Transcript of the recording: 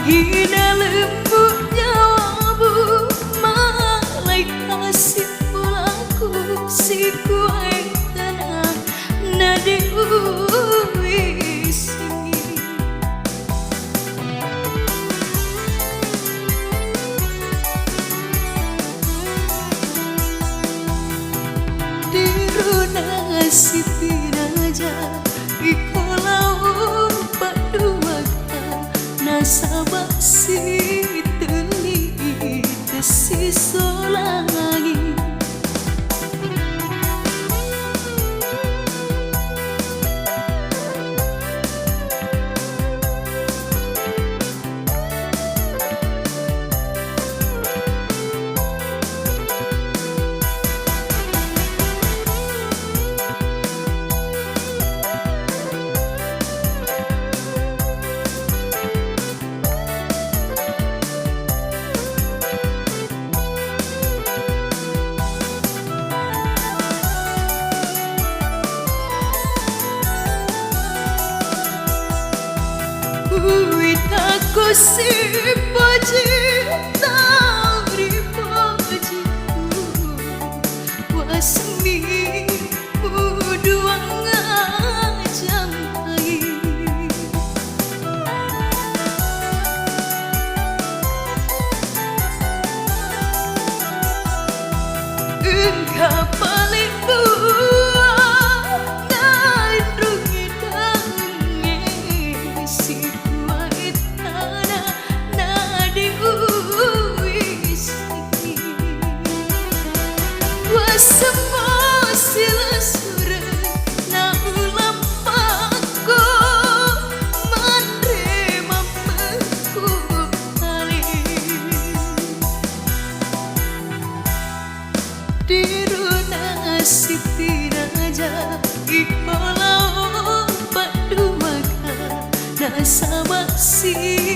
Hina lembutnya wabu malaikat si pulaku si kuai tanah nade uisi diruna si piraja ikolau paduakan nasabak si teli tesi solangi Aku si paji tari pajiku wasmi muduang ngajam hai engkau paling buah ngandungi dange si semua sila sura na ulam pako mandre mamaku kali diruna siti raja ikolau paduakan nasabak si